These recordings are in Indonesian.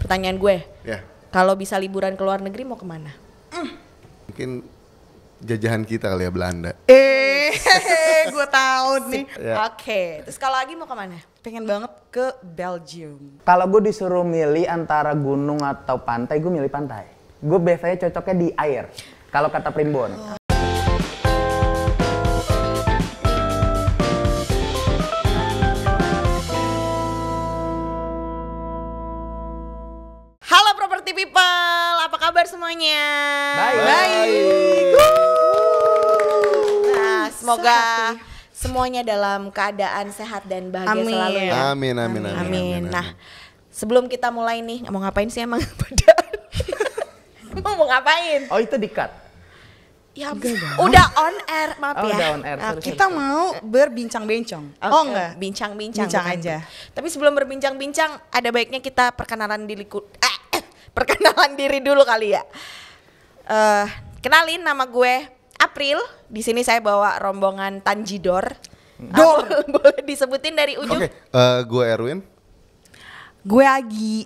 pertanyaan gue. Ya. Kalau bisa liburan ke luar negeri mau kemana? Mungkin jajahan kita kali ya, Belanda. Gue tahu nih. Ya. Oke, terus kalau lagi mau kemana? Pengen banget ke Belgium. Kalau gue disuruh milih antara gunung atau pantai, gue milih pantai. Gue biasanya cocoknya di air. Kalau kata Primbon. Halo Property People, apa kabar semuanya? Baik. Nah, semoga semuanya dalam keadaan sehat dan bahagia Amin. selalu ya. Amin. Nah, sebelum kita mulai nih, mau ngapain sih emang pada? mau ngapain? Oh, itu di-cut? Ya, udah on air, maaf Oh, ya. udah on air, sorry. Kita mau berbincang-bincang. Oh enggak? Bincang-bincang. Bincang bukan. aja. Tapi sebelum berbincang-bincang, ada baiknya kita perkenalan diri dulu kali ya. Kenalin, nama gue April. Di sini saya bawa rombongan Tanjidor. Boleh disebutin dari ujung. Oke, gue Erwin. Gue Agi.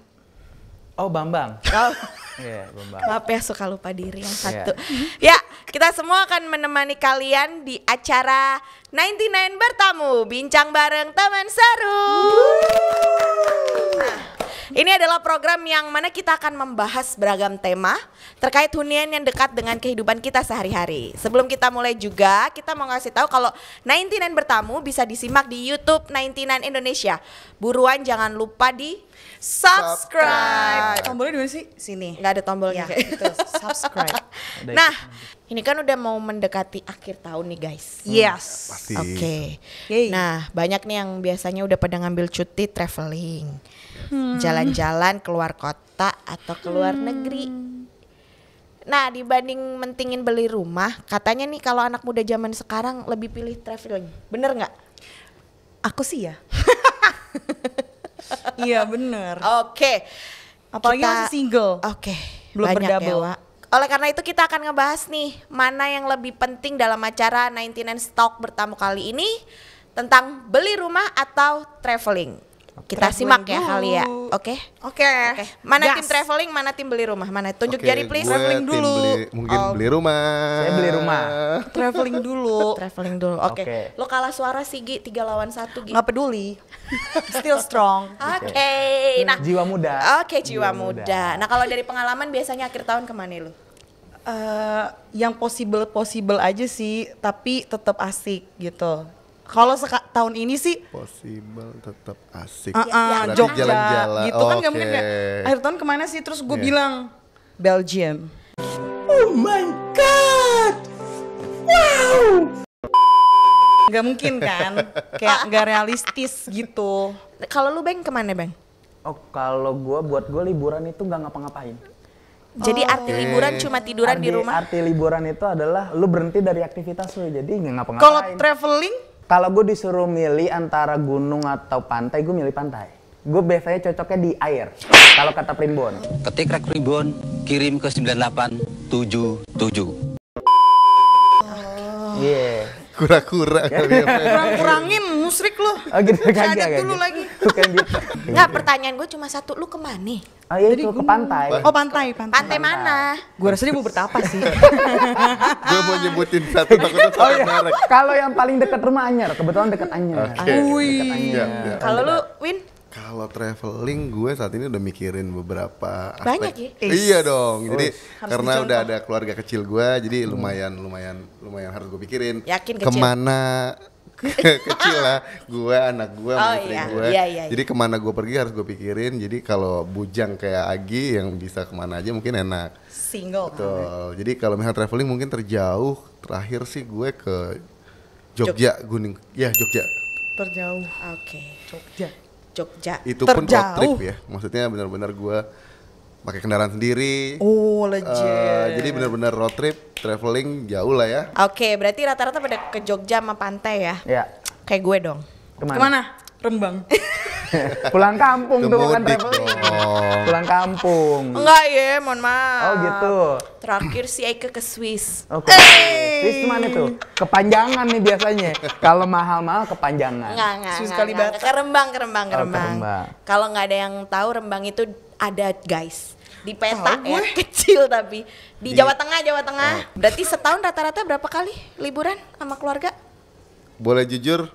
Oh, Bambang. Oh. Iya, Bambang. Maaf ya, suka lupa diri yang satu. Ya, kita semua akan menemani kalian di acara 99 Bertamu, bincang bareng teman seru. Nah, ini adalah program yang mana kita akan membahas beragam tema terkait hunian yang dekat dengan kehidupan kita sehari-hari. Sebelum kita mulai juga, kita mau ngasih tahu kalau 99 Bertamu bisa disimak di YouTube 99 Indonesia. Buruan jangan lupa di subscribe. Tombolnya di mana sih? Sini. Nggak ada tombolnya. Ya, itu subscribe. Nah, ini kan udah mau mendekati akhir tahun nih guys. Yes. Pasti. Oke. Yeay. Nah, banyak nih yang biasanya udah pada ngambil cuti traveling. Jalan-jalan keluar kota atau keluar negeri. Nah, dibanding mentingin beli rumah, katanya nih kalau anak muda zaman sekarang lebih pilih traveling. Bener nggak? Aku sih ya. Iya bener. Oke. Apalagi masih single. Oke. Belum banyak berdouble. ya, Wak. Oleh karena itu kita akan ngebahas nih mana yang lebih penting dalam acara 99 Stock Bertamu kali ini tentang beli rumah atau traveling. Kita simak ya dulu. kali ya. Oke. Oke. Mana Gas. tim traveling, mana tim beli rumah? Mana? Tunjuk Oke, jari please. gue Traveling tim dulu. mungkin beli rumah. Saya beli rumah. Traveling dulu. Traveling dulu. Oke. Oke. Lo kalah suara sih Gi, 3 lawan 1 Gi. Nggak peduli. Still strong. Oke. Nah, Jiwa muda. Oke, jiwa muda. Nah, kalau dari pengalaman biasanya akhir tahun kemana lu? Yang possible aja sih, tapi tetap asik gitu. Kalau tahun ini sih Possible tetap asik. Ya, Berarti Jogja jalan-jalan. gitu kan nggak Oke. mungkin kayak akhir tahun kemana sih, terus gue Iya. bilang Belgium. Nggak mungkin kan, kayak nggak realistis gitu. Kalau lu Bang kemana Bang? Oh, kalau buat gue liburan itu nggak ngapa-ngapain. Jadi arti liburan cuma tiduran di rumah? Arti liburan itu adalah lu berhenti dari aktivitas lu, jadi nggak ngapa-ngapain. Kalau traveling, Kalau gue disuruh milih antara gunung atau pantai, gue milih pantai. Gue biasanya cocoknya di air. Kalau kata Primbon. Ketik rek Primbon, kirim ke 9877. Iya. Kura-kura kali ya. kurang-kurangin musrik lu. Oh gitu, Cadat kagak. dulu lagi. Bukan gitu. Nggak, pertanyaan gue cuma satu, lu kemana? Oh iya itu ke pantai. Oh pantai. Pantai mana? Gue rasa dia mau bertapa sih. Gue mau nyebutin satu takutnya Oh salah iya. merek. Kalau yang paling dekat rumah Anyer, kebetulan dekat Anyer. Oke. Dekat Anyer. Iya. Kalau lu Win? Kalau traveling gue saat ini udah mikirin beberapa aspek. Banyak ya? Iya dong. Jadi Harus karena dicontoh. udah ada keluarga kecil gue, jadi lumayan harus gue pikirin. Yakin kecil? Kemana kecil lah, gue, anak gue, Oh, istri iya. gue. Iya. Jadi kemana gue pergi harus gue pikirin. Jadi kalau bujang kayak Agi yang bisa kemana aja mungkin enak. Single. Betul. Jadi kalau misalnya traveling mungkin terjauh, terakhir sih gue ke Jogja, Gunung. Ya Jogja. Terjauh. Oke. Jogja. Jogja. Itu pun road Terjauh. trip ya. Maksudnya benar-benar gue pakai kendaraan sendiri. Oh legend. Jadi benar-benar road trip, traveling jauh lah ya. Oke, berarti rata-rata pada ke Jogja sama pantai ya? Ya. Kayak gue dong. Kemana? Rembang. Pulang kampung tuh kan Kemudik traveling. dong. Pulang kampung. Enggak ya, mohon maaf. Oh gitu. Terakhir si Eike ke Swiss. Oke. Swiss mana tuh? Kepanjangan nih biasanya. Kalau mahal-mahal kepanjangan. Enggak. Swiss Kalibata. Ke Rembang. Rembang. Kalau nggak ada yang tahu, Rembang itu ada guys di peta Tahu ya gue. kecil tapi di Jawa Tengah. Berarti setahun rata-rata berapa kali liburan sama keluarga? Boleh jujur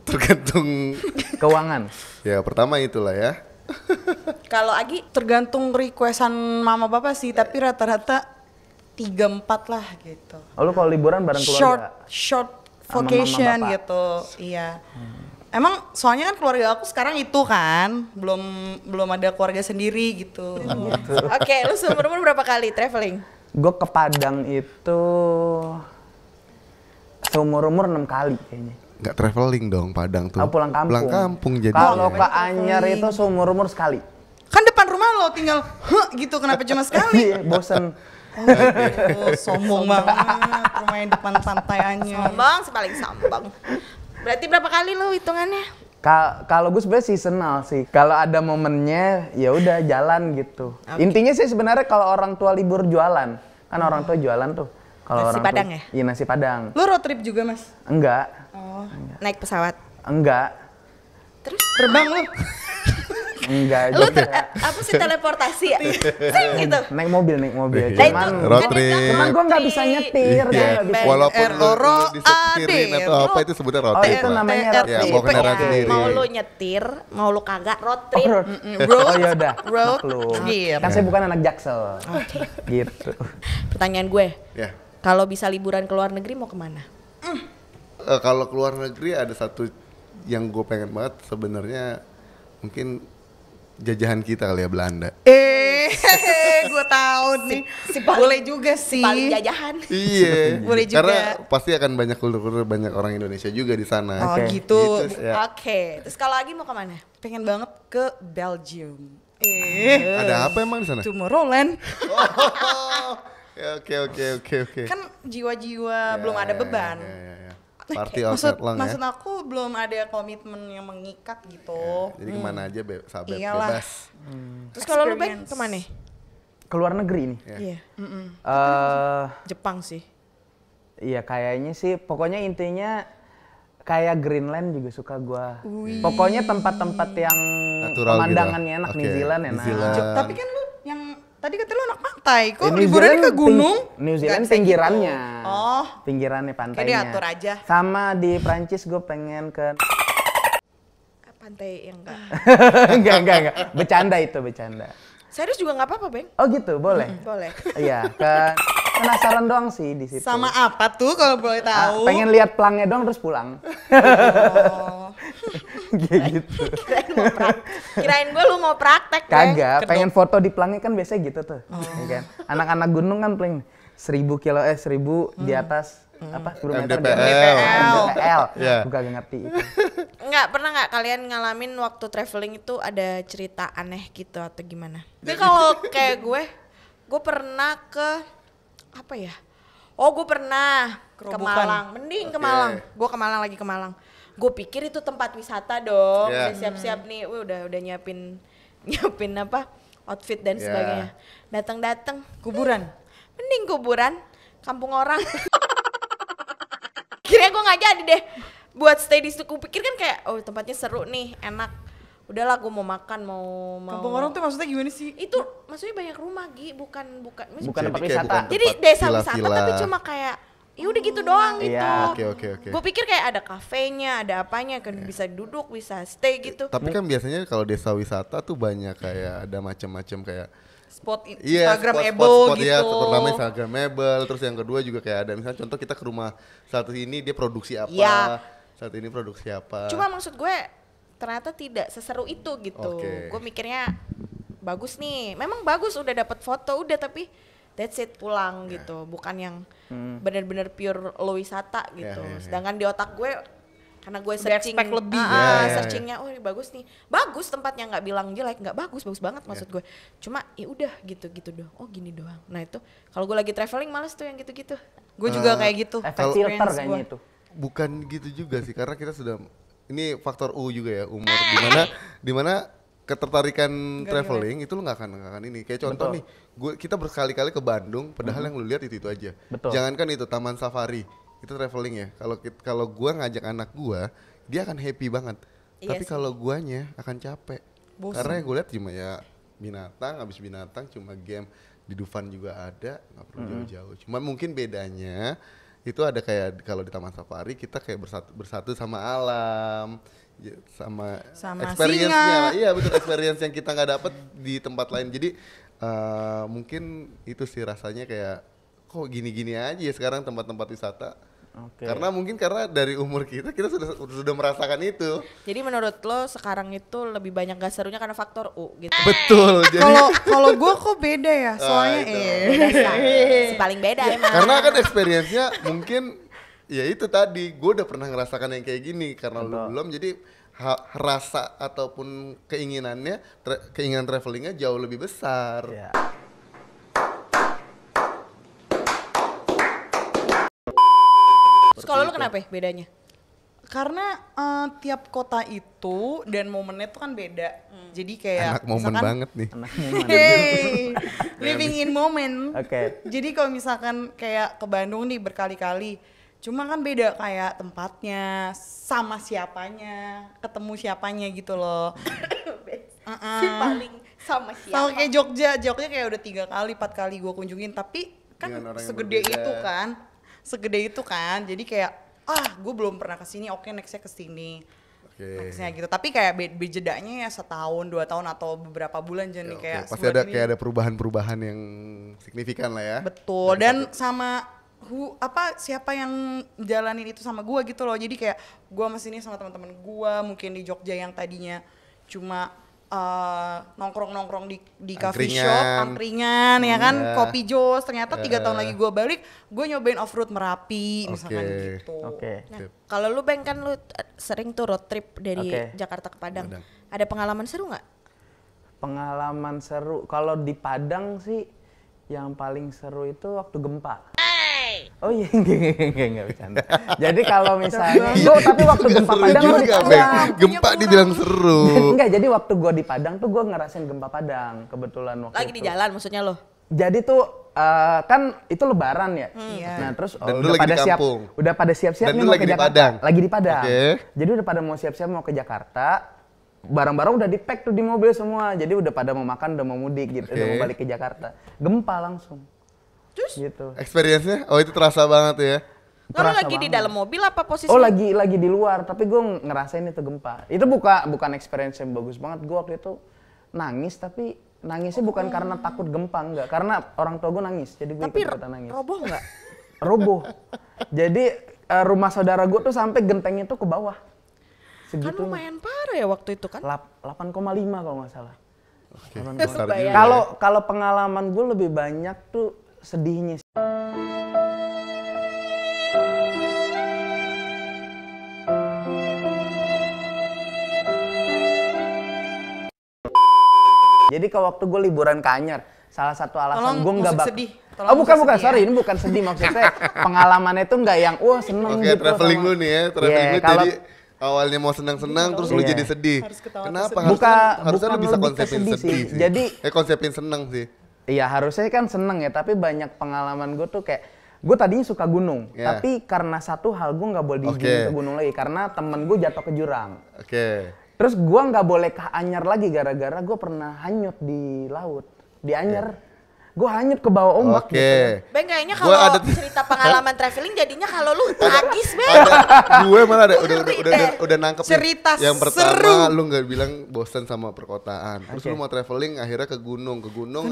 tergantung Keuangan. ya pertama itulah ya. Kalau Agi Tergantung requestan mama bapak sih, tapi rata-rata 3-4 lah gitu. Oh, lu kalau liburan bareng keluarga? Short Sama mama vacation bapak. gitu. Iya. Emang soalnya kan keluarga aku sekarang itu kan belum ada keluarga sendiri gitu. Oke, lu seumur umur berapa kali traveling? Gue ke Padang itu seumur-umur 6 kali kayaknya. Nggak traveling dong Padang tuh. Oh, pulang kampung. Pulang kampung jadi. Kalau ke Anyar itu seumur-umur sekali. Kan depan rumah lo tinggal gitu, kenapa cuma sekali? Iya, bosen. Oh, sombong banget rumah yang depan pantai Anyar. Sombong, paling sombong. Berarti berapa kali lu hitungannya? Kalau gue sebenarnya seasonal sih. Kalau ada momennya ya udah jalan gitu. Intinya sih sebenarnya kalau orang tua libur jualan, kan orang tua jualan tuh. Kalau Nasi orang Padang tua, ya? Iya, nasi Padang. Lu road trip juga, Mas? Enggak, Oh. Naik pesawat. enggak, Terus Terbang lu? enggak lu juga. apa sih teleportasi ya? Sering gitu. Naik mobil. Iya. Cuman, Road kan dia trip. bilang cuman gue nggak bisa nyetir, Iya. gue nggak bisa. Walaupun lu R-O-R-O-A-D. disetirin atau apa itu sebutnya road Oh, trip. itu lah. namanya road Ya, trip. bawa kendaraan Ya, sendiri. mau lu nyetir, mau lu kagak road Oh, trip. road. Road, Oh, yaudah. road Maklum. trip. Kan saya bukan anak Jaksel. Gitu. Pertanyaan gue, Ya. kalau bisa liburan ke luar negeri mau kemana? Kalau keluar negeri ada satu yang gue pengen banget sebenarnya mungkin jajahan kita kali ya Belanda. Gue tahu nih. Boleh juga sih. Paling jajahan. Iya. Boleh juga. Karena pasti akan banyak kultur banyak orang Indonesia juga di sana. Oh Oke. gitu. Ya. Oke, terus kalau lagi mau kemana? Pengen banget ke Belgium. Ada apa emang di sana? Tomorrowland. Oke. Kan jiwa-jiwa belum ada beban. Ya. Party all Maksud, night long ya. maksud aku belum ada komitmen yang mengikat gitu. Jadi kemana aja sahabat Iyalah. bebas. Terus kalau lu Experience. kemana? Keluar negeri nih. Iya, Jepang sih. Iya kayaknya sih, pokoknya intinya kayak Greenland juga suka gua. Pokoknya tempat-tempat yang Natural pemandangannya gitu. enak, Oke, New Zealand enak. New Zealand. Tapi kan lu yang tadi kata lu anak pantai, kok New liburannya ke Zealand gunung? New Zealand Nggak bisa pinggirannya. gitu. Oh, Pinggirannya pantainya. diatur aja. Sama di Prancis gue pengen ke Pantai yang enggak. Bercanda itu, bercanda. serius juga nggak apa-apa, Beng. Oh gitu, boleh. Boleh. Iya, penasaran doang sih di situ. sama apa tuh kalau boleh tahu? Pengen lihat pelangnya doang terus pulang. Oh. Kayak gitu. Kirain gue lu mau praktek, Beng. Kagak, pengen foto di pelangnya kan biasa gitu tuh. Ya kan? Anak-anak gunung kan paling 1000 kilo 1000 di atas apa? 10 meter di atas. MDPL. MDPL. Ya. Gue kagak ngerti itu. Pernah nggak kalian ngalamin waktu traveling itu ada cerita aneh gitu atau gimana? Tapi kalau kayak gue pernah ke apa ya? Oh, gue pernah ke Kerobokan. Malang. Mending ke Malang. Gue ke Malang lagi ke Malang. Gue pikir itu tempat wisata dong. Yeah. Udah siap-siap nih. Udah nyiapin apa? Outfit dan Yeah. sebagainya. Datang-datang Kuburan. mending kuburan, kampung orang. Kira gue nggak jadi deh buat stay di situ. Kupikir kan kayak oh tempatnya seru nih, enak. Udahlah gue mau makan, mau Kampung orang tuh maksudnya gimana sih? itu maksudnya banyak rumah Gi, bukan maksudnya- Bukan tempat kayak wisata. bukan jadi tempat desa wisata villa-villa. tapi cuma kayak ya udah gitu doang gitu. Iya. Oke. Gue pikir kayak ada kafenya, ada apanya kan bisa duduk, bisa stay gitu. Tapi kan biasanya kalau desa wisata tuh banyak kayak ada macam-macam kayak Spot iya, Instagramable spot-spot, gitu. ya, pertama Instagramable, terus yang kedua juga kayak ada misalnya contoh kita ke rumah satu ini dia produksi apa, Iya. satu ini produksi apa. Cuma maksud gue ternyata tidak seseru itu gitu. Oke. Gue mikirnya bagus nih, memang bagus udah dapat foto udah tapi that's it pulang gitu, bukan yang benar-benar pure lo wisata gitu. Ya. Sedangkan di otak gue karena gue Udah searching expect lebih. Ya. searchingnya oh ini bagus nih, bagus tempatnya nggak bilang jelek, nggak bagus banget maksud gue. Cuma ya udah gitu doang, oh gini doang. Nah itu kalau gue lagi traveling males tuh yang gitu-gitu. Gue juga kayak gitu. Efek Kalau- filter Experience kayaknya gua. itu. Bukan gitu juga sih karena kita sudah ini faktor U juga ya umur dimana ketertarikan traveling itu lu nggak akan ini kayak contoh Betul. nih kita berkali-kali ke Bandung padahal yang lu lihat itu aja. Betul. Jangankan itu taman safari itu traveling ya kalau gua ngajak anak gua dia akan happy banget Iya tapi sih. kalau guanya akan capek Bosen. karena yang gue lihat cuma ya binatang, habis binatang cuma game. Di Dufan juga ada, nggak perlu jauh-jauh. Cuman mungkin bedanya itu ada kayak kalau di Taman Safari kita kayak bersatu sama alam, sama experience-nya. Iya betul, experience yang kita nggak dapet di tempat lain. Jadi mungkin itu sih rasanya kayak kok gini-gini aja ya sekarang tempat-tempat wisata. Karena mungkin dari umur kita sudah merasakan itu. Jadi menurut lo sekarang itu lebih banyak gak serunya karena faktor U gitu. Betul. Kalau gue kok beda ya, soalnya Si paling beda emang. Karena kan experience-nya mungkin ya itu tadi, gue udah pernah ngerasakan yang kayak gini karena lu belum, jadi rasa ataupun keinginan travelingnya jauh lebih besar. Ya. Terus kalau lu kenapa ya bedanya? Karena tiap kota itu dan momennya tuh kan beda. Jadi kayak Anak momen banget nih. hey, living in moment. Oke. Jadi kalau misalkan kayak ke Bandung nih berkali-kali, cuma kan beda kayak tempatnya, sama siapanya, ketemu siapanya gitu loh. Si paling sama siapa? Sama kayak Jogja kayak udah 3 kali, 4 kali gue kunjungin, tapi kan segede itu kan, jadi kayak gue belum pernah kesini, oke nextnya kesini. Nextnya gitu, tapi kayak bedanya ya setahun, 2 tahun atau beberapa bulan jadi kayak pasti ada perubahan-perubahan yang signifikan lah ya. Betul, dan sama siapa yang jalanin itu sama gue gitu loh, jadi kayak gue sama sini sama teman-teman gue mungkin di Jogja yang tadinya cuma nongkrong di coffee shop, angkringan ya kan, kopi jos, ternyata 3 tahun lagi gue balik, gue nyobain off-road Merapi misalkan gitu. Nah, kalau lu Beng kan lu sering tuh road trip dari Jakarta ke Padang. Ada pengalaman seru nggak? Pengalaman seru, kalau di Padang sih yang paling seru itu waktu gempa. Oh iya, enggak bercanda. Jadi kalau misalnya, tapi waktu gempa Padang juga, gempa dibilang seru. Enggak, jadi waktu gue di Padang tuh gue ngerasain gempa Padang kebetulan waktu lagi itu. Di jalan maksudnya lo? Jadi tuh kan itu Lebaran ya. Nah terus udah pada siap-siap nih mau ke Jakarta. Lagi di Padang. Jadi udah pada mau siap-siap mau ke Jakarta. Barang-barang udah di-pack tuh di mobil semua. Jadi udah pada mau makan, udah mau mudik gitu, udah mau balik ke Jakarta. Gempa langsung. Terus? Gitu. Experience-nya? Oh itu terasa banget ya? Kalau lagi di dalam mobil apa posisi? Oh lagi di luar, tapi gue ngerasain itu gempa. Itu bukan experience yang bagus banget. Gue waktu itu nangis, tapi nangisnya bukan karena takut gempa, enggak. Karena orang tua gue nangis, jadi gue ikutan nangis. Tapi roboh nggak? Roboh. Jadi rumah saudara gue tuh sampai gentengnya tuh ke bawah. Segitu. Kan lumayan parah ya waktu itu kan? 8,5 kalau nggak salah. Kalau pengalaman gue lebih banyak tuh sedihnya. Jadi kalau waktu gue liburan ke Anyer, salah satu alasan gue nggak sedih. Bukan, sorry, ini bukan sedih maksudnya. Pengalamannya tuh nggak yang seneng gitu. Traveling lu nih ya, traveling lu jadi awalnya mau senang-senang terus lu jadi sedih. Kenapa? Harusnya lu bisa konsepin sedih sih. Jadi konsepin seneng sih. Iya harusnya kan seneng ya, tapi banyak pengalaman gue tuh kayak gue tadinya suka gunung, tapi karena satu hal gue nggak boleh diizinin ke gunung lagi karena temen gue jatuh ke jurang. Terus gue nggak boleh ke Anyer lagi gara-gara gue pernah hanyut di laut di Anyer. Gue hanyut ke bawah ombak gitu. Beng kayaknya kalau cerita pengalaman traveling jadinya kalau lu tragis Beng. Gue malah udah nangkep cerita yang pertama lu nggak bilang bosan sama perkotaan. Terus lu mau traveling akhirnya ke gunung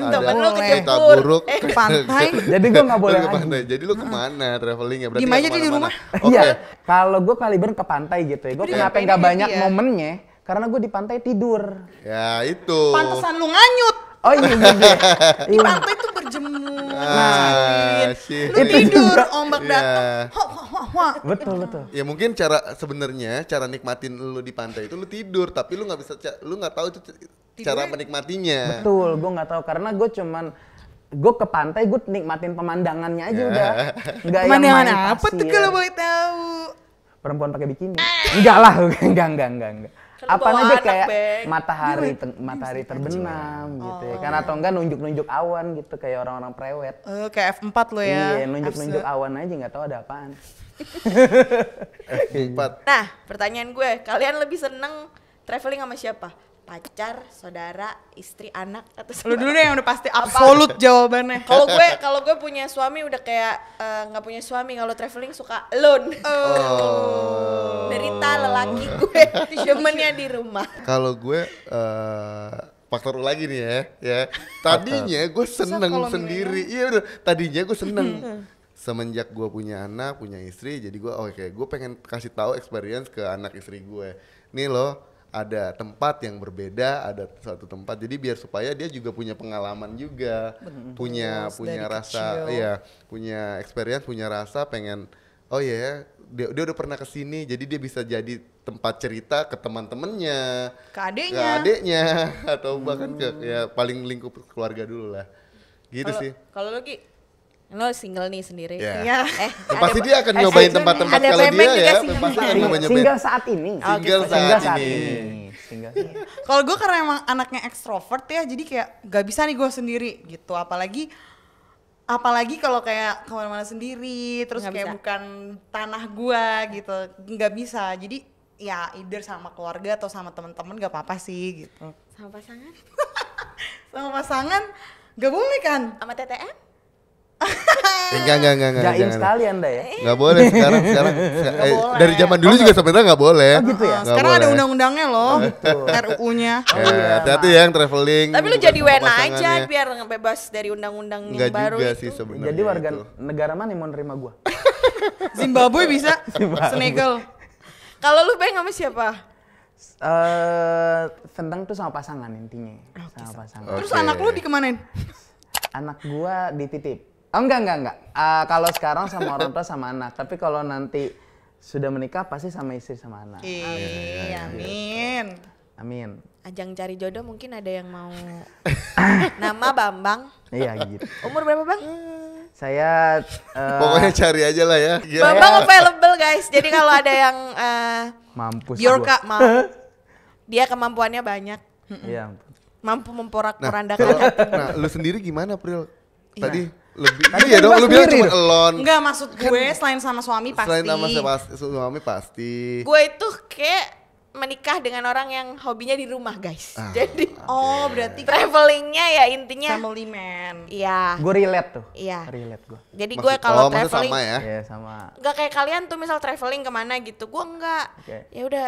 ada cerita buruk ke pantai. Jadi gue nggak boleh ke pantai. Jadi lu kemana travelingnya? Berarti gimana jadi di rumah? Iya. Kalau gue kali ke pantai gitu ya. Gue kenapa nggak banyak momennya? Karena gue di pantai tidur. Ya itu. Pantesan lu nganyut. Oh iya. Di pantai tuh berjemur. Lu tidur, ombak datang. Betul. Ya mungkin sebenarnya cara nikmatin lu di pantai itu lu tidur, tapi lu nggak tahu itu cara menikmatinya. Betul, gue nggak tahu karena gue ke pantai gue nikmatin pemandangannya aja udah. Enggak yang main apa tuh kalau boleh tahu? Perempuan pakai bikini. Enggak lah, enggak. Apa aja kayak matahari terbenam gitu ya kan, atau enggak nunjuk awan gitu kayak orang-orang prewed. Kayak F4 lo ya. Iya, nunjuk awan aja nggak tahu ada apaan. F4. Nah, pertanyaan gue, kalian lebih seneng traveling sama siapa? pacar, saudara, istri, anak atau Lu dulu deh yang udah pasti absolut jawabannya. Kalau gue punya suami udah kayak nggak punya suami, kalau traveling suka alone. Derita lelaki gue temennya di rumah. Kalau gue faktor lagi nih ya. Tadinya gue seneng sendiri. Iya udah. Tadinya gue seneng. Semenjak gue punya anak, punya istri, jadi gue pengen kasih tahu experience ke anak istri gue. Nih loh, ada tempat yang berbeda, ada satu tempat. Jadi biar supaya dia juga punya pengalaman juga, punya rasa, punya experience, punya rasa pengen. Oh iya, dia udah pernah kesini, jadi dia bisa jadi tempat cerita ke teman-temannya, ke adeknya, atau bahkan ke paling lingkup keluarga dulu lah. Gitu sih. Kalau lo single nih sendiri. Iya. Pasti dia akan nyobain tempat-tempat kalau dia ya. Pasti akan nyobain. Single saat ini. Kalau gue karena emang anaknya ekstrovert ya, jadi kayak gak bisa nih gue sendiri gitu. Apalagi kalau kayak kemana-mana sendiri, terus Nggak kayak bisa. bukan tanah gue gitu, nggak bisa. Jadi ya either sama keluarga atau sama teman-teman gak apa-apa sih gitu. Sama pasangan? Sama pasangan gak boleh kan? Sama TTM? Enggak. Jaim sekali Anda ya. Nggak boleh sekarang. boleh. Dari zaman dulu juga sebenarnya nggak boleh. Gitu ya? Nggak Sekarang ada boleh. undang-undangnya loh, RUU-nya. Hati-hati ya yang traveling. Tapi lu bukan jadi sama WNA aja pasangannya. biar bebas dari undang-undang Nggak yang baru juga itu. sih sebenarnya. Jadi warga itu. negara mana yang mau nerima gua? Zimbabwe bisa, Senegal. Kalau lu pengen sama siapa? Seneng tuh sama pasangan intinya. Sama pasangan. Terus Oke. anak lu dikemanain? Anak gua dititip. Oh, enggak. Kalau sekarang sama orang tua sama anak, tapi kalau nanti sudah menikah pasti sama istri sama anak. Amin. Amin. Ajang cari jodoh mungkin ada yang mau. Nama Bambang. Iya gitu. Umur berapa Bang? Saya Pokoknya cari aja lah ya. Bambang available guys. Jadi kalau ada yang mampus. Biorka mau, dia kemampuannya banyak, Iya. mampu Nah, memporak-porandakan Pril, hati. lu sendiri gimana Pril? Tadi lebih Tadi iya kan dong, gua lu bilang sendiri cuma dong. alone. Enggak, maksud gue selain sama suami pasti. Selain sama suami pasti. Gue itu kayak menikah dengan orang yang hobinya di rumah guys. Jadi Oh, berarti travelingnya ya intinya. family man. Iya. Gue relate tuh. Iya. Relate gue. Jadi gue kalau maksud traveling sama ya. Iya sama. nggak kayak kalian tuh misal traveling kemana gitu, gue enggak. Oke. Ya udah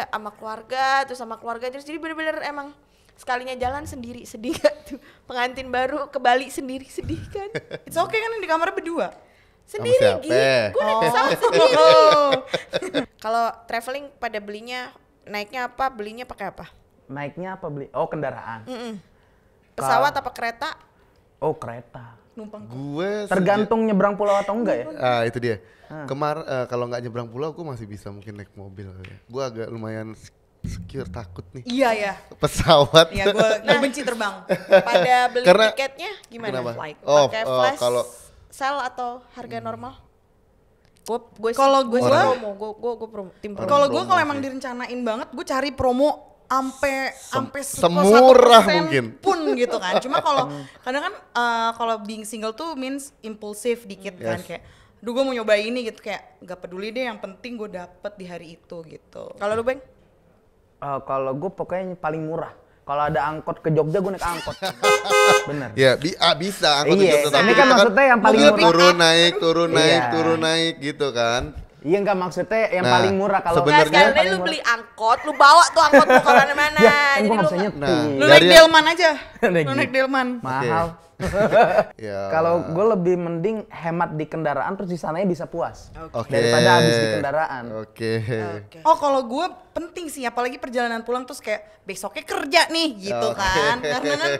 sama keluarga terus jadi bener-bener emang sekalinya jalan sendiri sedih gak tuh, pengantin baru ke Bali sendiri sedih kan. It's okay kan di kamar berdua? Sendiri siapa? Gi, gue naik pesawat sendiri. Kalau traveling pada belinya naiknya apa, belinya pakai apa? Naiknya apa beli? Oh kendaraan. Pesawat apa kereta? Oh kereta. Numpang. Gue Tergantung nyebrang pulau atau enggak ya? itu dia. Kalau nggak nyebrang pulau gue masih bisa mungkin naik mobil kali ya. Gue agak lumayan secure, takut nih. Iya ya. Pesawat. Iya, gue benci terbang. Pada beli Karena- tiketnya gimana? Kenapa? Like, Oh, pakai oh, flash kalau- sale atau harga normal? Gue Kalau gue gua- promo, gue promo, tim promo. Kalau gue promo kalau sih. emang direncanain banget, gue cari promo sampai semurah mungkin. pun gitu kan. Cuma kalau kadang kan kalau being single tuh means impulsif dikit kan, Yes. kayak duh gue mau nyoba ini gitu, kayak gak peduli deh, yang penting gue dapet di hari itu gitu. Kalau lu Bang? Kalau gue pokoknya paling murah. Kalau ada angkot ke Jogja gue naik angkot. Bener. Ya bisa angkot Iya, juga, tapi ini kan itu maksudnya yang paling mobil murah. turun naik Iya. gitu kan. Iya enggak maksudnya yang Nah, paling murah kalau sebenarnya- Nah, sekarang lu beli angkot, lu bawa tuh angkot lu kemana-mana. Ya, kan Jadi gue nggak lu bisa nyetir. Nah, Lu dari naik yang- Delman aja. Naik Lu naik Delman. mahal. Ya. Kalau gue lebih mending hemat di kendaraan terus di sananya bisa puas. Oke. Daripada habis di kendaraan. Oke. Oke. Oh kalau gue penting sih, apalagi perjalanan pulang terus kayak besoknya kerja nih gitu Oke. kan. Karena kan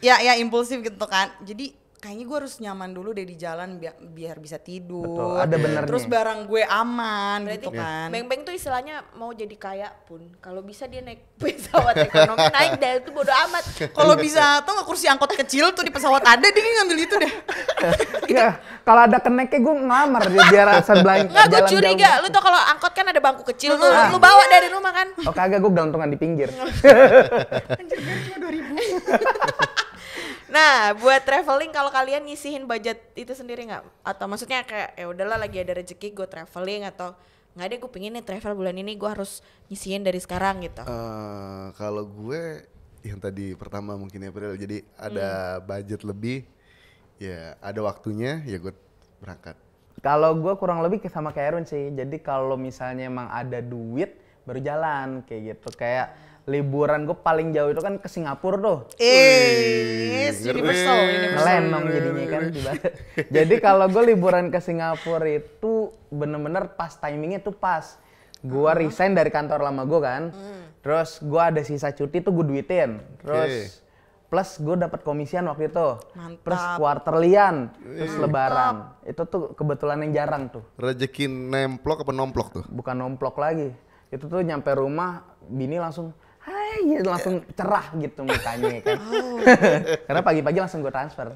ya impulsif gitu kan. Jadi kayaknya gue harus nyaman dulu deh di jalan biar bisa tidur. Betul, ada benernya. Terus barang gue aman Berarti gitu kan. Beng-beng tuh istilahnya mau jadi kaya pun kalau bisa dia naik pesawat ekonomi, naik deh itu bodo amat. Kalau bisa tuh nggak kursi angkot kecil tuh di pesawat ada, dia ngambil itu deh. Iya, kalau ada keneknya gue ngelamar biar sebelah Enggak, gue jalan curiga. jauh. Lu tau kalau angkot kan ada bangku kecil tuh, Ah. lu bawa dari rumah kan? Oh kagak, gue gelantungan di pinggir. Anjir kan cuma 2000. Nah, buat traveling kalau kalian nyisihin budget itu sendiri nggak? Atau maksudnya kayak ya udahlah lagi ada rezeki gue traveling, atau nggak deh gue pengen nih travel bulan ini gue harus nyisihin dari sekarang gitu. Kalau gue yang tadi pertama mungkin ya April. Jadi ada budget lebih, ya ada waktunya, ya gue berangkat. Kalau gue kurang lebih sama kayak Erwin sih. Jadi kalau misalnya emang ada duit baru jalan kayak gitu. Kayak liburan gue paling jauh itu kan ke Singapura tuh. Universal. Ngelenong jadinya kan. Jadi kalau gue liburan ke Singapura itu bener-bener pas timingnya tuh pas. Gue resign dari kantor lama gue kan. Terus gue ada sisa cuti tuh gue duitin. Terus plus gue dapat komisian waktu itu. Mantap. Terus quarterlian, terus lebaran. Itu tuh kebetulan yang jarang tuh. Rezeki nemplok apa nomplok tuh? Bukan nomplok lagi. Itu tuh nyampe rumah bini langsung hai gitu, langsung cerah gitu mukanya kan. Karena pagi-pagi langsung gue transfer.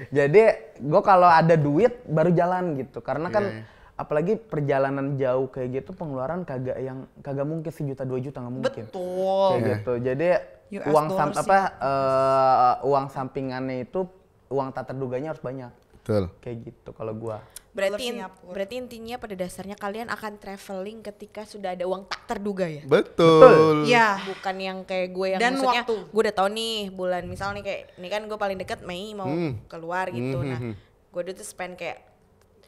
Jadi gue kalau ada duit baru jalan gitu. Karena kan apalagi perjalanan jauh kayak gitu pengeluaran kagak mungkin 1 juta 2 juta nggak mungkin. Betul. Kayak gitu. Jadi US uang dollar uang sampingannya itu uang tak terduganya harus banyak. Betul. Kayak gitu kalau gua. Berarti intinya pada dasarnya kalian akan traveling ketika sudah ada uang tak terduga ya? Betul. Iya. Bukan yang kayak gue yang Dan maksudnya waktu. gue udah tahu nih bulan misal nih kayak ini kan gue paling deket Mei mau keluar gitu. Nah, gue udah tuh spend kayak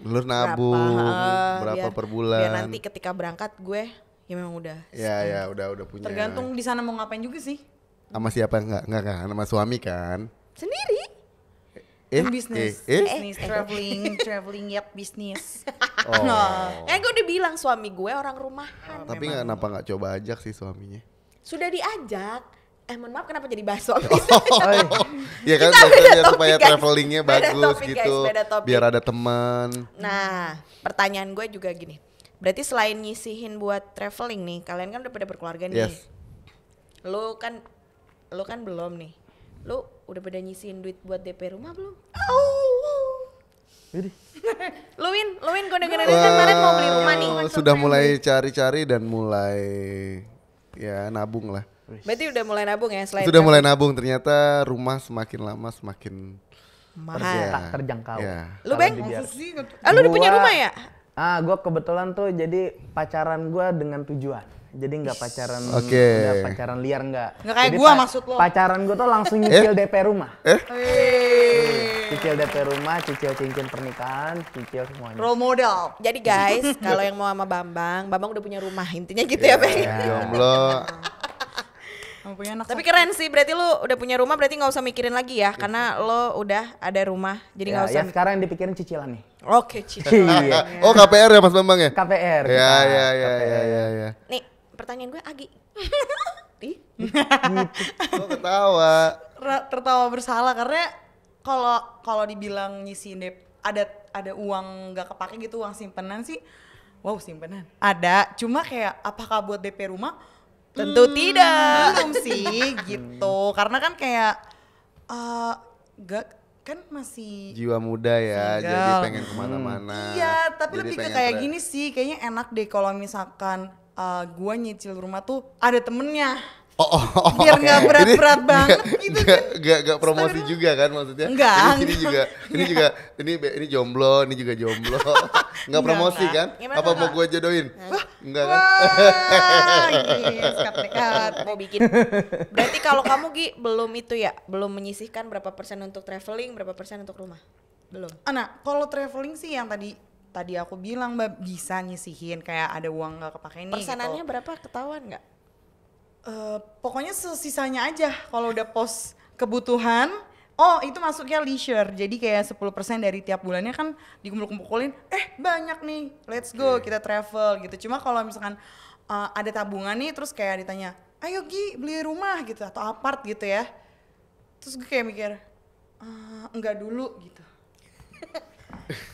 Lu nabung berapa biar- per bulan. Biar nanti ketika berangkat gue ya memang udah. Ya udah punya. Tergantung di sana mau ngapain juga sih. Sama siapa enggak kan? Sama suami kan? Sendiri. Bisnis, traveling, bisnis. Oh. Gue udah bilang suami gue orang rumahan. Tapi kenapa nggak coba ajak sih suaminya? Sudah diajak. Mohon maaf kenapa jadi bahas suami? Ya kan Kita beda maksudnya topik, supaya guys. travelingnya Beda bagus topik, gitu. guys, beda topik. Biar ada teman. Nah, pertanyaan gue juga gini. Berarti selain nyisihin buat traveling nih, kalian kan udah pada berkeluarga nih. Yes. Lu kan belum nih. Lu udah pada nyisihin duit buat DP rumah belum? Luwin, gue dengerin kan kemarin mau beli rumah nih. Sudah mulai cari-cari dan mulai ya nabung lah. Berarti udah mulai nabung ya selain Sudah mulai nabung, ternyata rumah semakin lama semakin mahal. Tak terjangkau. Ya. Lu Kalau Beng? dibiar- Lu udah punya rumah ya? Gue kebetulan tuh jadi pacaran gue dengan tujuan. Jadi nggak pacaran, Oke. udah pacaran liar nggak. Nggak kayak Jadi gua maksud lo. Pacaran gue tuh langsung nyicil DP rumah. Hey. Cicil DP rumah, cicil cincin pernikahan, cicil semuanya. Role model. Jadi guys, kalau yang mau sama Bambang udah punya rumah. Intinya gitu ya, Beng. Jomblo. Mau punya anak. Tapi keren sih, berarti lu udah punya rumah berarti nggak usah mikirin lagi ya, karena lo udah ada rumah, jadi nggak usah. Ya sekarang yang dipikirin cicilan nih. Oke, cicil. Iya. Oh KPR ya Mas Bambang ya? KPR. Ya kita. ya KPR. ya. Nih, pertanyaan gue Agi. Ih, Kok ketawa? Tertawa bersalah karena kalau dibilang nyisiin ada uang nggak kepake gitu, uang simpenan sih. Wow, simpenan. Ada, cuma kayak apakah buat DP rumah? tentu tidak. Belum sih gitu. Karena kan kayak gak kan masih Jiwa muda ya, single. jadi pengen kemana-mana. Iya, tapi Jadi lebih ke pengen kayak gini sih, kayaknya enak deh kalau misalkan gua nyicil rumah tuh ada temennya. Biar nggak berat-berat banget gitu kan. Gak promosi juga kan maksudnya? Enggak, Ini jomblo, ini juga jomblo. Nggak promosi kan? Gimana, Apa mau Kak? gue jodohin? Enggak kan? Yes, dekat. mau bikin. Berarti kalau kamu Gi belum itu ya, belum menyisihkan berapa persen untuk traveling, berapa persen untuk rumah? Belum. Nah, kalau traveling sih yang tadi aku bilang Mbak bisa nyisihin kayak ada uang nggak kepake nih. Persenannya gitu. berapa ketahuan nggak? Pokoknya sisanya aja kalau udah pos kebutuhan. Oh itu masuknya leisure, jadi kayak 10% dari tiap bulannya kan dikumpul-kumpulin, banyak nih, let's go kita travel gitu. Cuma kalau misalkan ada tabungan nih terus kayak ditanya, ayo Gi beli rumah gitu atau apart gitu ya. Terus gue kayak mikir, enggak dulu gitu.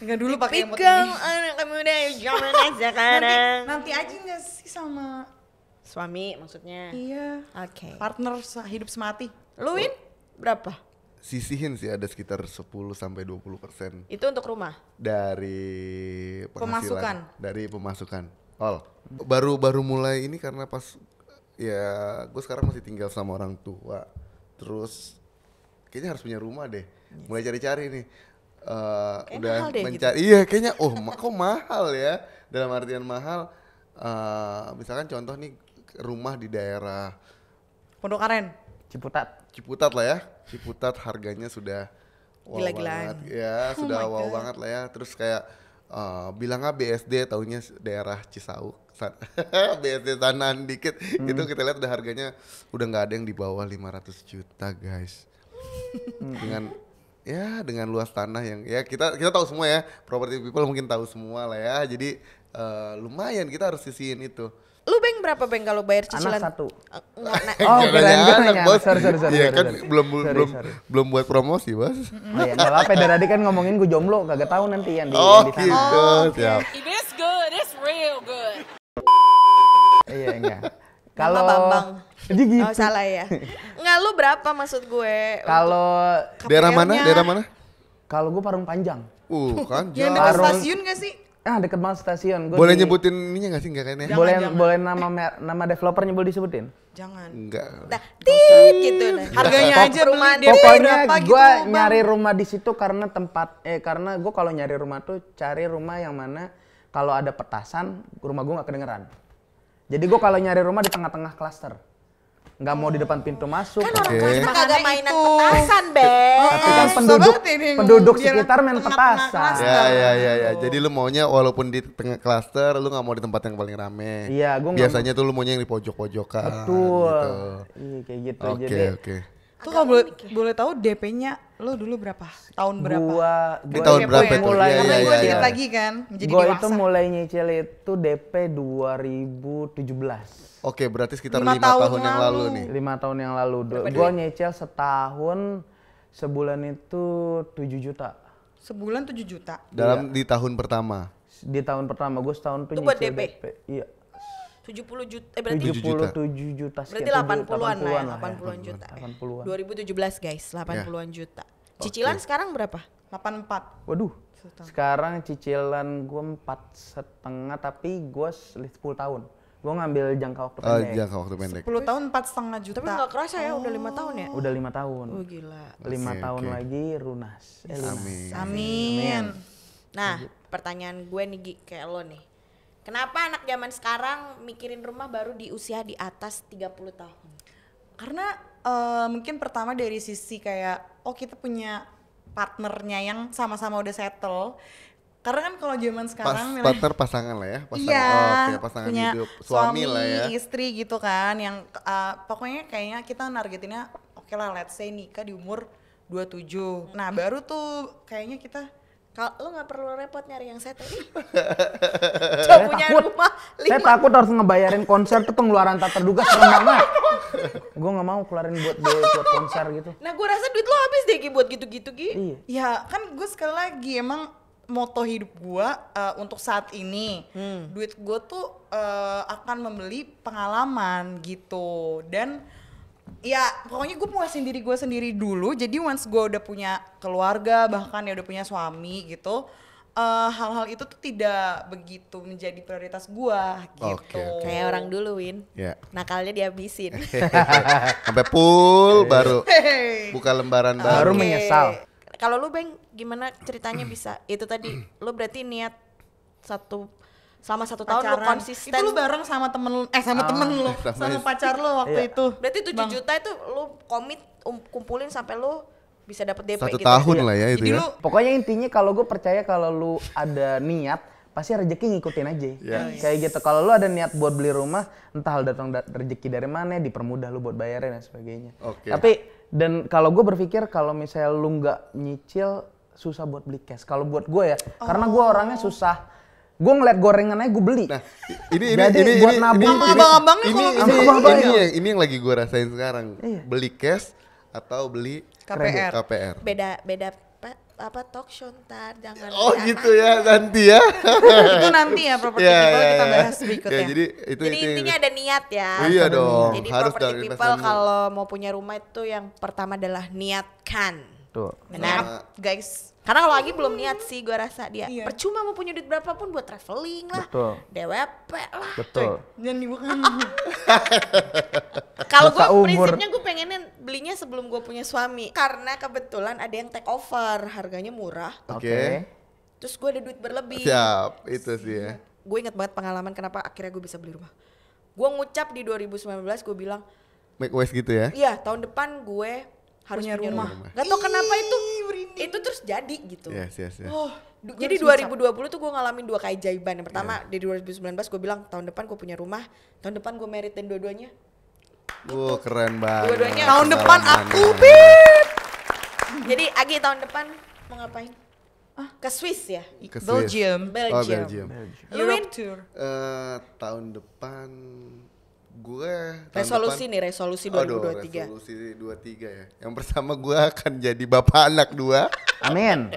Enggak dulu pakai yang buat Pegang ini. anak muda zaman sekarang. Nanti aja nggak sih sama Suami maksudnya. iya Oke. partner hidup semati. Luin berapa? Sisihin sih ada sekitar 10-20% Itu untuk rumah. dari penghasilan. Pemasukan. Dari pemasukan. Baru mulai ini karena pas ya gue sekarang masih tinggal sama orang tua. Terus kayaknya harus punya rumah deh. Mulai cari-cari nih. Udah mahal deh mencari. Iya kayaknya kok mahal ya. Dalam artian mahal misalkan contoh nih rumah di daerah Pondok Aren. Ciputat lah ya. Ciputat harganya sudah wow Gila-gilaan. banget. Ya, sudah wow banget lah ya. Terus kayak bilangnya BSD, taunya daerah Cisauk. BSD Sanaan dikit. Itu kita lihat udah harganya udah nggak ada yang di bawah 500 juta, guys. dengan luas tanah yang ya kita tahu semua ya. Property people mungkin tahu semua lah ya. Jadi lumayan kita harus sisihin itu. Lu Beng berapa Beng kalau bayar cicilan? Anak 1. Oh, kirain gue nanya. bos. Sorry. Iya kan sorry. belum buat promosi, bos. Oh iya, nggak apa-apa. Dari tadi kan ngomongin gue jomblo, kagak tahu nanti yang di Oh yang di sana. gitu, siap. It's good. It's real good. Iya enggak. Kalau Bambang. Jadi gitu. Oh salah ya. Enggak, lu berapa maksud gue? Kalau Daerah mana? kalau gue Parung Panjang. Kan Yang jauh. dekat stasiun gak sih? Deket banget stasiun. Gua Boleh nyebutin ininya nggak sih, nggak kayaknya? boleh nama developernya boleh disebutin? Jangan. Enggak. Nah, tit gitu nah. Harganya aja Perumahan beli DP Pokoknya berapa gitu, gue Bang. nyari rumah di situ karena karena gue kalau nyari rumah tuh cari rumah yang mana kalau ada petasan rumah gue nggak kedengeran. Jadi gue kalau nyari rumah di tengah-tengah klaster, nggak mau di depan pintu masuk. Kan orang Oke. tua kagak Makanya mainan itu. petasan, Beng. Tapi kan susah penduduk banget ini penduduk ngomong, biar sekitar main tengah-tengah petasan. klaster. Ya. Jadi lu maunya walaupun di tengah klaster, lu nggak mau di tempat yang paling rame. Iya, gua nggak Biasanya tuh lu maunya yang di pojok-pojokan. Betul. Gitu. Iya kayak gitu. Oke, Jadi oke. Tuh kalau boleh tahu DP-nya lo dulu berapa? Tahun berapa? Di tahun Kepo berapa ya? tuh? mulai Iya, Karena iya, gue iya, dikit iya. lagi kan menjadi Gue dewasa. itu mulai nyicil itu DP 2017. Oke, berarti sekitar 5 5 tahun tahun yang lalu nih. 5 tahun yang lalu. Gue nyicil setahun, sebulan itu 7 juta. Sebulan 7 juta. Di tahun pertama. Di tahun pertama gue setahun tuh Itu buat nyicil DP? Iya. 70 juta, berarti 77 juta. berarti 80-an lah ya, 80-an juta. 80-an. 2017 guys, 80-an juta. Cicilan sekarang berapa? 84. Waduh. Sekarang cicilan gue 4,5 tapi gue 10 tahun. Gue ngambil jangka waktu pendek. Jangka waktu pendek. 10 tahun 4,5 juta. Tapi nggak kerasa ya, udah 5 tahun ya? Udah 5 tahun. Oh gila. 5 Oke, tahun oke. lagi lunas. Amin. Amin. Nah, pertanyaan gue nih Gi, kayak lo nih. Kenapa anak zaman sekarang mikirin rumah baru di usia di atas 30 tahun? Karena mungkin pertama dari sisi kayak kita punya partnernya yang sama-sama udah settle. Karena kan kalau zaman sekarang Partner pasangan lah ya. Pasangan. iya, Oke, pasangan punya hidup. Suami lah ya. istri gitu kan yang pokoknya kayaknya kita nargetinnya oke lah let's say nikah di umur 27. Nah, baru tuh kayaknya kita Kalau lo nggak perlu repot nyari yang settle. Saya punya takut. rumah Saya 5. takut harus ngebayarin konser tuh pengeluaran tak terduga serem banget. Gue nggak mau keluarin buat konser gitu. Nah, gue rasa duit lo habis deh Gi buat gitu-gitu Gi. Iya. ya kan gue sekali lagi emang moto hidup gue untuk saat ini duit gue tuh akan membeli pengalaman gitu dan ya pokoknya gue puasin diri gue sendiri dulu jadi once gue udah punya keluarga bahkan ya udah punya suami gitu hal-hal itu tuh tidak begitu menjadi prioritas gue gitu. Oke, oke. Kayak orang dulu Win. Ya. Nakalnya dihabisin. Sampai full baru buka lembaran Baru baru. menyesal. Kalau lu Beng gimana ceritanya bisa? Itu tadi lu berarti niat selama 1 tahun lu Pacaran. konsisten. Itu lu bareng sama temen lu sama temen lu sama pacar lu waktu Iya. itu. Berarti 7 Bang. juta itu lu komit kumpulin sampai lu bisa dapet DP 1 gitu. tahun lah ya itu Jadi ya. lu Pokoknya intinya kalau gue percaya kalau lu ada niat pasti rezeki ngikutin aja. Iya. Kayak gitu. Kalau lu ada niat buat beli rumah, entah hal datang rezeki dari mana, dipermudah lu buat bayarin dan sebagainya. Oke. Tapi dan kalau gue berpikir kalau misalnya lu nggak nyicil susah buat beli cash. Kalau buat gue ya, karena gue orangnya susah. Gue ngeliat gorengan aja gue beli. Nah, ini Jadi buat nabung Sama abang-abangnya kalau ini yang lagi gue rasain sekarang. Iya. Beli cash atau beli KPR. KPR. Beda apa talk show ntar jangan Oh beda gitu ya nanti ya. Itu nanti ya property Iya, people iya, kita iya. bahas berikutnya. Ya, jadi itu Jadi intinya ada niat ya. Iya dong, Jadi harus property dari people investment. kalau mau punya rumah itu yang pertama adalah niatkan. Tuh. Benar. Guys. Karena kalau lagi belum niat sih gue rasa dia. Iya. Percuma mau punya duit berapapun buat traveling lah. Betul. DWP lah. Betul. Jangan dibuka. Kalau gue Masa umur. prinsipnya gue pengenin belinya sebelum gue punya suami. Karena kebetulan ada yang take over, harganya murah. Oke. Terus gue ada duit berlebih. Siap, itu sih ya. Gue inget banget pengalaman kenapa akhirnya gue bisa beli rumah. Gue ngucap di 2019 gue bilang make wish gitu ya? Iya, tahun depan gue harus punya rumah. Gak tau kenapa itu terus jadi gitu. Yes. Jadi 2020 tuh gue ngalamin 2 keajaiban. Yang pertama di 2019 gue bilang tahun depan gue punya rumah, tahun depan gue married dan dua-duanya. Keren banget. Dua-duanya Tahun depan aku Jadi Agi tahun depan mau ngapain? Ke Swiss ya? Ke Swiss. Belgium. Oh, Belgium. Europe tour. Tahun depan gue Resolusi 2023. Resolusi 23 ya. Yang pertama gue akan jadi bapak anak 2. Amin.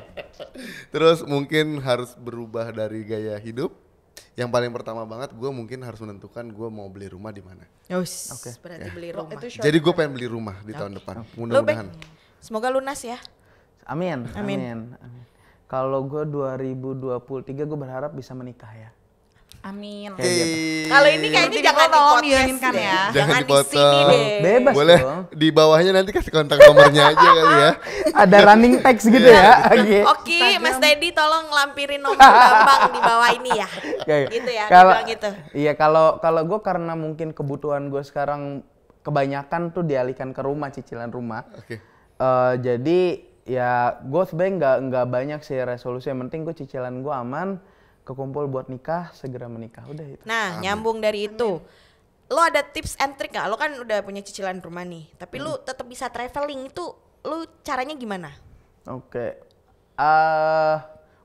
Terus mungkin harus berubah dari gaya hidup. Yang paling pertama banget gue mungkin harus menentukan gue mau beli rumah di mana. Oke. Berarti beli rumah. Jadi gue pengen beli rumah di tahun depan. Mudah-mudahan. Semoga lunas ya. Amin. Kalau gue 2023 gue berharap bisa menikah ya. Amin. Kalau ini kayaknya jangan di podcast kan deh. ya. Jangan di dipotong. sini deh. Bebas Boleh dong. di bawahnya nanti kasih kontak nomornya aja kali ya. Ada running text gitu ya. Oke. Oke, Mas Teddy tolong lampirin nomor Bambang di bawah ini ya. Gitu ya, Kalau bilang gitu. Iya, kalau gue karena mungkin kebutuhan gue sekarang kebanyakan tuh dialihkan ke rumah, cicilan rumah. Oke. Jadi ya gue sebenarnya nggak banyak sih resolusi. Yang penting gue cicilan gue aman, kekumpul buat nikah, segera menikah. Udah itu. Nah, nyambung dari itu. Lo ada tips and trick gak? Lo kan udah punya cicilan rumah nih, tapi lo tetap bisa traveling itu, lo caranya gimana? Oke.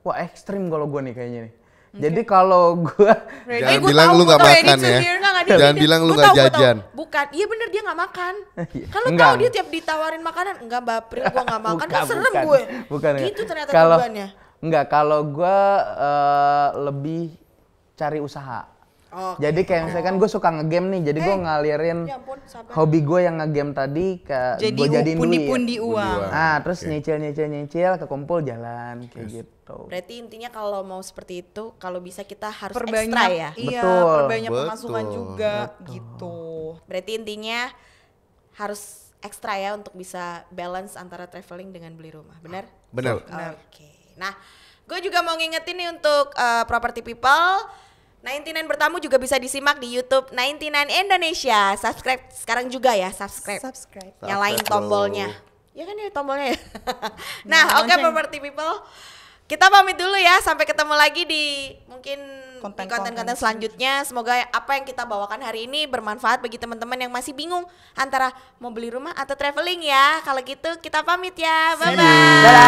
Wah ekstrim kalau gue nih kayaknya nih. Jadi kalau gue Jangan bilang lu nggak makan ya. Jangan bilang lu nggak jajan. Bukan, iya bener dia nggak makan. Kan lo Enggak. tahu dia tiap ditawarin makanan, enggak Mbak April gue nggak makan, kan serem bukan. gue. Bukan. Gitu ternyata Kalau tujuannya. enggak, kalau gue lebih cari usaha. Jadi kayak misalkan gue suka ngegame nih, jadi gue ngalirin Ya ampun, sabar. hobi gue yang ngegame tadi ke Jadi gue jadiin duit. pundi-pundi uang. Nah, terus nyicil, kekumpul jalan kayak gitu. Berarti intinya kalau mau seperti itu, kalau bisa kita harus Perbanyak, ekstra ya. Iya, Betul. perbanyak pemasukan juga gitu. Berarti intinya harus ekstra ya untuk bisa balance antara traveling dengan beli rumah, benar? Benar. Oke. Nah, gue juga mau ngingetin nih untuk property people, 99 bertamu juga bisa disimak di YouTube 99 Indonesia. Subscribe sekarang juga ya, subscribe. Nyalain Subscribe, tombolnya. bro. Ya kan ya tombolnya ya. Nah, oke property people. Kita pamit dulu ya, sampai ketemu lagi di mungkin di konten-konten selanjutnya. Semoga apa yang kita bawakan hari ini bermanfaat bagi teman-teman yang masih bingung antara mau beli rumah atau traveling ya. Kalau gitu kita pamit ya. Bye bye.